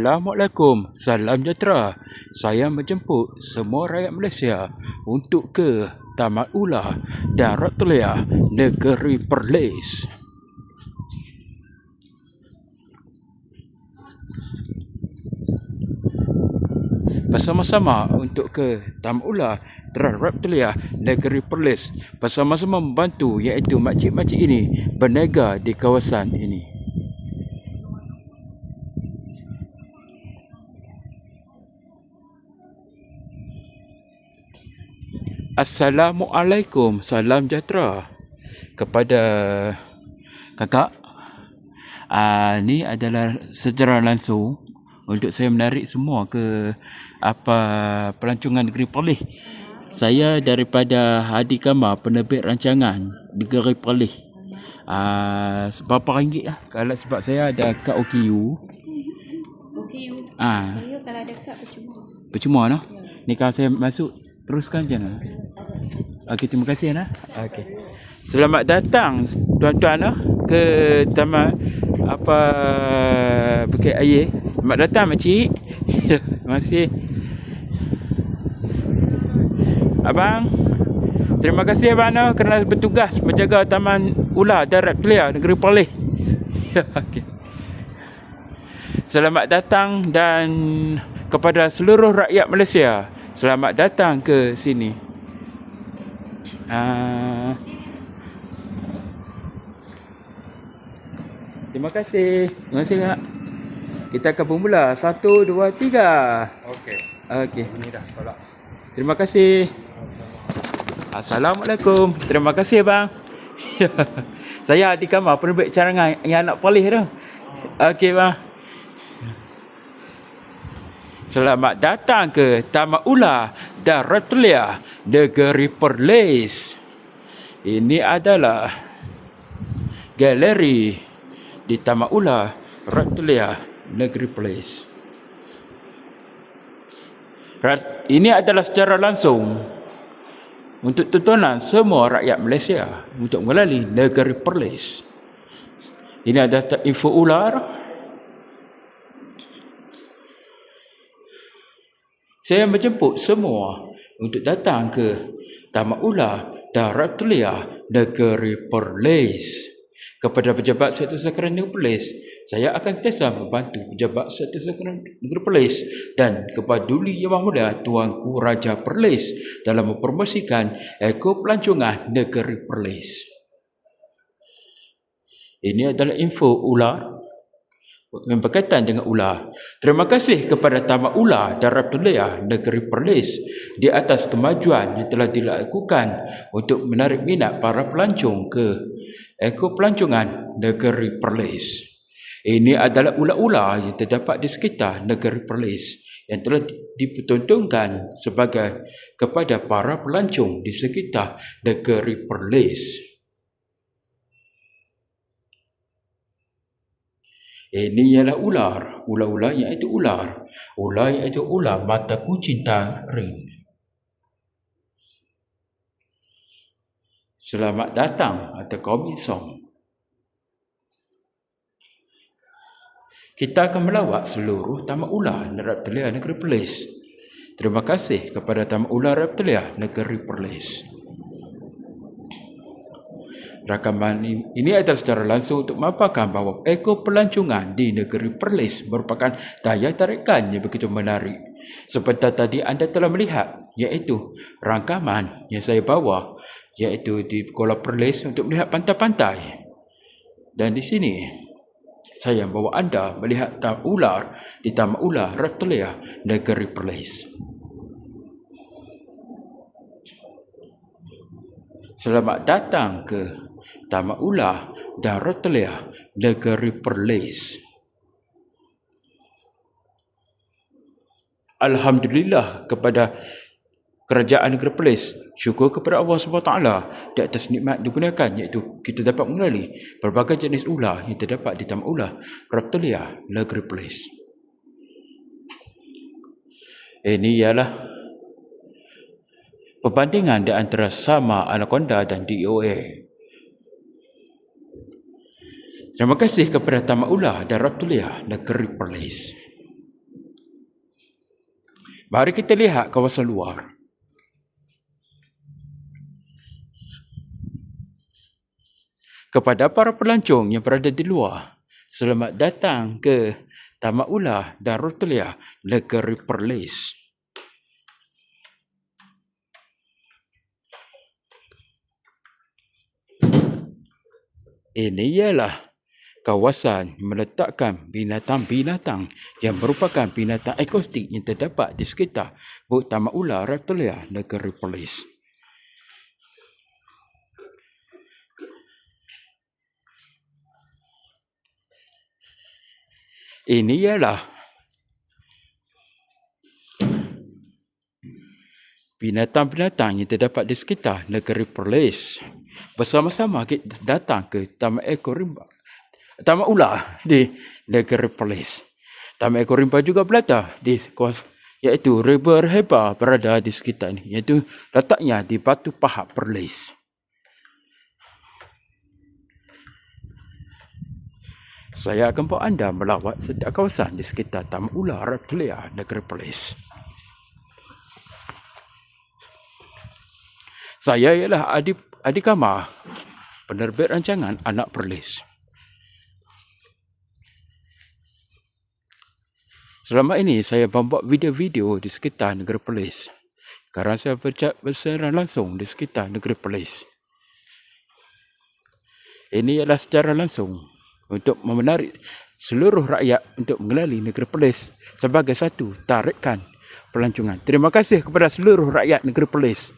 Assalamualaikum, salam sejahtera. Saya menjemput semua rakyat Malaysia untuk ke Taman Ular dan Reptilia Negeri Perlis. Bersama-sama untuk ke Taman Ular dan Reptilia Negeri Perlis. Bersama-sama membantu iaitu makcik-makcik ini berniaga di kawasan ini. Assalamualaikum, salam sejahtera kepada kakak. Ini adalah secara langsung untuk saya menarik semua ke pelancongan Negeri Perlis. Saya daripada Hadi Kamal, penerbit rancangan Negeri Perlis. Berapa ringgit lah kalau sebab saya ada kad OKU. OKU. Saya kalau ada kad percuma. Percuma noh. Ni kalau saya masuk teruskan je nah. Okey, terima kasih nah. Okey. Selamat datang tuan-tuan ke Taman Bukit Ayer. Selamat datang makcik. Terima kasih. Abang, terima kasih abang kerana bertugas menjaga Taman Ular dan Reptilia Negeri Perlis. Okey. Selamat datang dan kepada seluruh rakyat Malaysia, selamat datang ke sini. Terima kasih. Terima kasih kak. Kita akan bermula. 1, 2, 3. Okey. Ini dah tolak. Terima kasih. Assalamualaikum. Terima kasih bang. Saya Hadi Kamal, penerbit carangan yang anak Perlis tu. Okey bang. Selamat datang ke Taman Ular dan Reptilia Negeri Perlis. Ini adalah galeri di Taman Ular Reptilia Negeri Perlis. Ini adalah secara langsung untuk tontonan semua rakyat Malaysia untuk mengenali Negeri Perlis. Ini adalah info ular. Saya menjemput semua untuk datang ke Taman Ular dan Reptilia Negeri Perlis. Kepada pejabat Sektor Sekaran Negeri Perlis, saya akan sentiasa membantu pejabat Sektor Sekaran Negeri Perlis dan Kepeduli Yang Muda Tuanku Raja Perlis dalam mempromosikan ekopelancongan Negeri Perlis. Ini adalah info ular yang berkaitan dengan ular. Terima kasih kepada Taman Ular dan Reptilia Negeri Perlis di atas kemajuan yang telah dilakukan untuk menarik minat para pelancong ke ekopelancongan Negeri Perlis. Ini adalah ular-ular yang terdapat di sekitar Negeri Perlis yang telah dipertontonkan sebagai kepada para pelancong di sekitar Negeri Perlis. Ini ialah ular iaitu ular iaitu ular mata kucing taring. Selamat datang atau Komi Song. Kita akan melawat seluruh Taman Ular dan Reptilia Negeri Perlis. Terima kasih kepada Taman Ular Reptilia Negeri Perlis. Rakaman ini adalah secara langsung untuk memaparkan bahawa ekopelancongan di Negeri Perlis merupakan daya tarikan yang begitu menarik. Seperti tadi anda telah melihat, iaitu rangkaman yang saya bawa, iaitu di Kuala Perlis untuk melihat pantai-pantai. Dan di sini, saya membawa anda melihat ular di Taman Ular Reptilia Negeri Perlis. Selamat datang ke Taman Ular dan Reptilia Negeri Perlis. Alhamdulillah kepada Kerajaan Negeri Perlis. Syukur kepada Allah SWT di atas nikmat digunakan, iaitu kita dapat mengenali berbagai jenis ular yang terdapat di Taman Ular Reptilia Negeri Perlis. Ini ialah perbandingan di antara sama anaconda dan DOA. Terima kasih kepada Taman Ular dan Reptilia Negeri Perlis. Mari kita lihat kawasan luar. Kepada para pelancong yang berada di luar, selamat datang ke Taman Ular dan Rotulia, Negeri Perlis. Ini ialah kawasan meletakkan binatang-binatang yang merupakan binatang eksotik yang terdapat di sekitar Taman Ular Rotulia, Negeri Perlis. Ini ialah binatang-binatang yang terdapat di sekitar Negeri Perlis. Bersama-sama kita datang ke Taman Ular di Negeri Perlis. Taman Ekor Rimba juga berada di iaitu River Heba berada di sekitar ini, iaitu letaknya di Batu Pahat Perlis. Saya akan bawa anda melawat setiap kawasan di sekitar Taman Ular Rotulia, Negeri Perlis. Saya ialah Adi Kamar, penerbit rancangan Anak Perlis. Selama ini saya membuat video-video di sekitar Negeri Perlis. Sekarang saya bersiaran langsung di sekitar Negeri Perlis. Ini adalah secara langsung untuk menarik seluruh rakyat untuk mengenali Negeri Perlis sebagai satu tarikan pelancongan. Terima kasih kepada seluruh rakyat Negeri Perlis.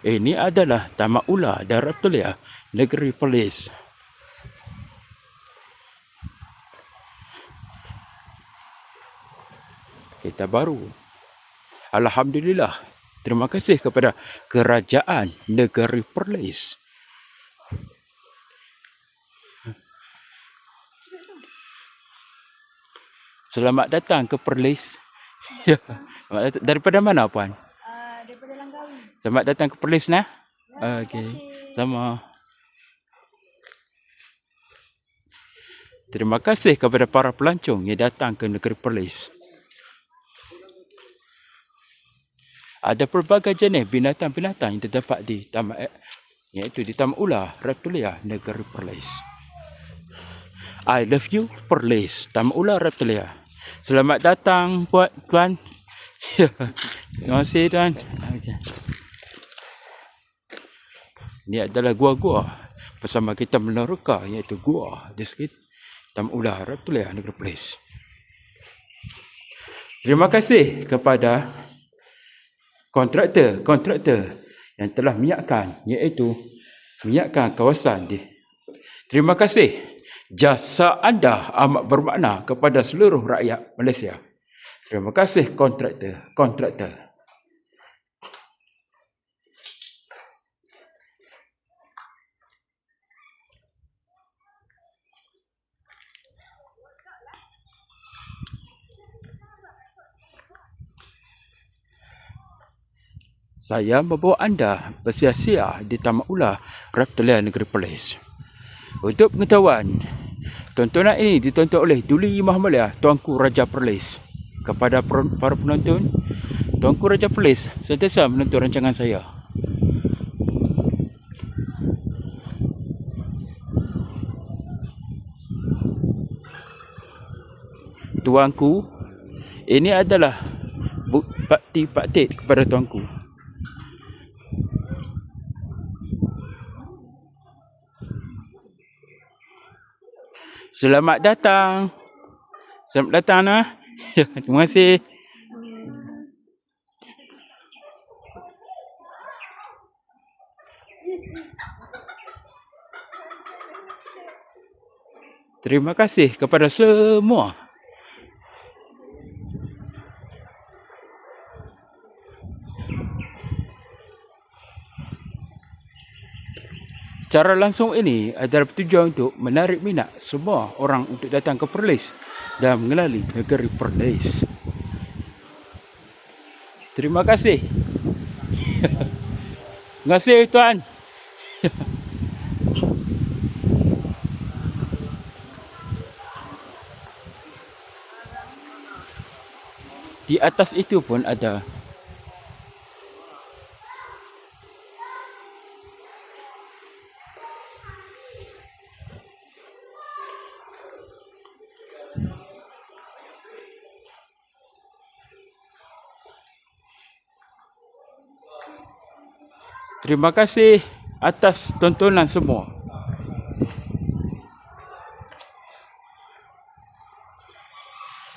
Ini adalah Taman Ular dan Rotulia, Negeri Perlis. Kita baru. Alhamdulillah. Terima kasih kepada Kerajaan Negeri Perlis. Selamat datang ke Perlis. Daripada mana, Puan? Daripada Langkawi. Selamat datang ke Perlis, nah. Okey. Sama. Terima kasih kepada para pelancong yang datang ke Negeri Perlis. Ada pelbagai jenis binatang-binatang yang terdapat di taman, iaitu di Taman Ular Rotulia, Negeri Perlis. I love you, Perlis, Taman Ular Rotulia. Selamat datang buat tuan. Terima kasih tuan. Okay. Ini adalah gua-gua bersama kita meneroka, iaitu gua di sekitar Taman Ular Rotulia, Negeri Perlis. Terima kasih kepada kontraktor yang telah minyakan, iaitu minyakan kawasan di. Terima kasih. Jasa anda amat bermakna kepada seluruh rakyat Malaysia. Terima kasih kontraktor. Saya membawa anda bersia-sia di Taman Ular Rotulia, Negeri Perlis. Untuk pengetahuan, tontonan ini ditonton oleh Duli Mahmaliah Tuanku Raja Perlis. Kepada para penonton, Tuanku Raja Perlis sentiasa menonton rancangan saya. Tuanku, ini adalah bakti kepada tuanku. Selamat datang. Selamat datang, nah. Terima kasih. Terima kasih kepada semua. Secara langsung ini adalah bertujuan untuk menarik minat semua orang untuk datang ke Perlis dan mengenali Negeri Perlis. Terima kasih. Terima kasih tuan. Di atas itu pun ada. Terima kasih atas tontonan semua.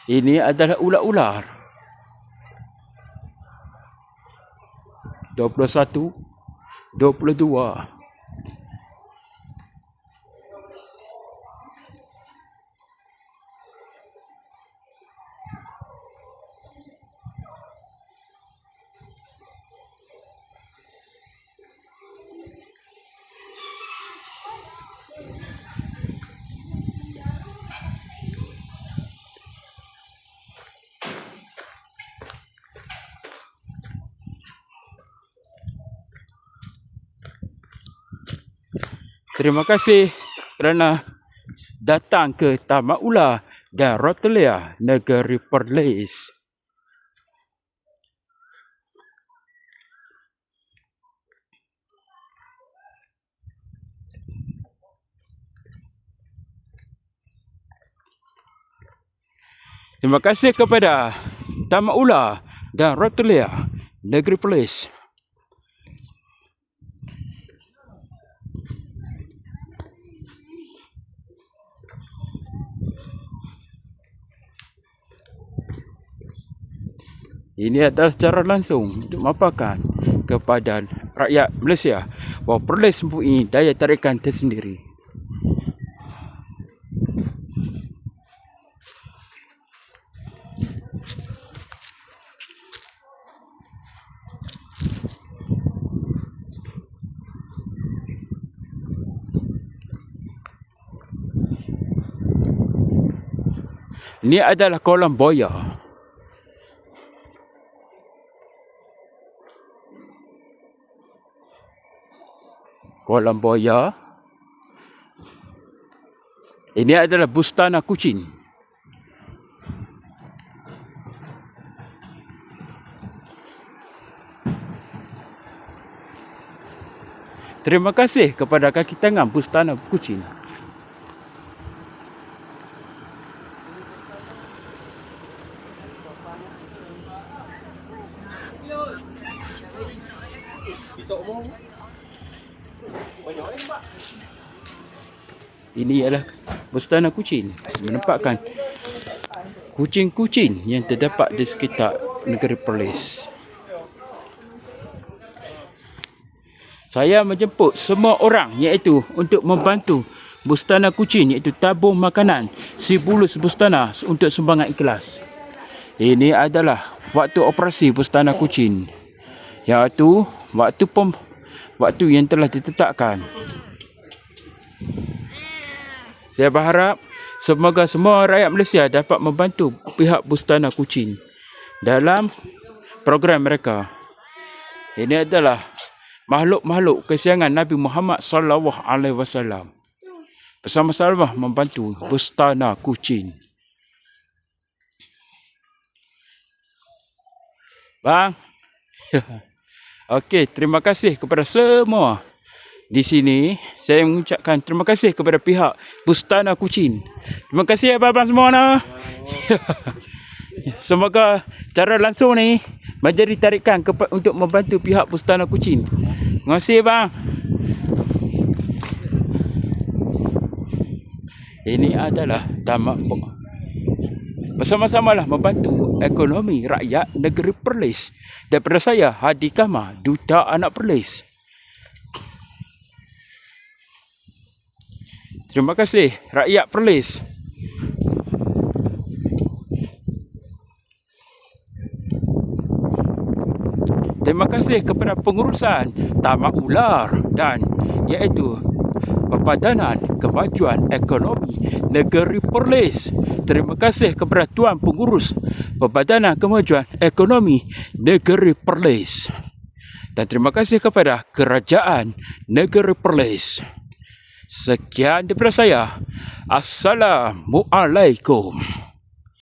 Ini adalah ular-ular. 21, 22. Terima kasih kerana datang ke Taman Ular dan Rotulia Negeri Perlis. Terima kasih kepada Taman Ular dan Rotulia Negeri Perlis. Ini adalah secara langsung untuk memaparkan kepada rakyat Malaysia bahawa Perlis mempunyai daya tarikan tersendiri. Ini adalah kolam buaya. Kolam buaya. Ini adalah bustana kucing. Terima kasih kepada kaki tangan bustana kucing. Ini adalah bustana kucing, menempatkan kucing-kucing yang terdapat di sekitar negeri Perlis. Saya menjemput semua orang iaitu untuk membantu bustana kucing, iaitu tabung makanan si bulus bustana untuk sumbangan ikhlas. Ini adalah waktu operasi bustana kucing, iaitu waktu yang telah ditetapkan. Saya berharap semoga semua rakyat Malaysia dapat membantu pihak bustana kucing dalam program mereka. Ini adalah makhluk-makhluk kesiangan Nabi Muhammad SAW. Bersama-sama membantu bustana kucing. Bang. Okey, terima kasih kepada semua. Di sini saya mengucapkan terima kasih kepada pihak bustana kucing. Terima kasih abang-abang semua nah. Semoga cara langsung ni menjadi tarikan untuk membantu pihak bustana kucing. Terima kasih bang. Ini adalah tamak bersama-samalah membantu ekonomi rakyat negeri Perlis. Daripada saya Hadi Kama, Duta Anak Perlis. Terima kasih rakyat Perlis. Terima kasih kepada pengurusan Taman Ular dan iaitu Perbadanan Kemajuan Ekonomi Negeri Perlis. Terima kasih kepada Tuan Pengurus Perbadanan Kemajuan Ekonomi Negeri Perlis. Dan terima kasih kepada Kerajaan Negeri Perlis. Sekian daripada saya. Assalamualaikum.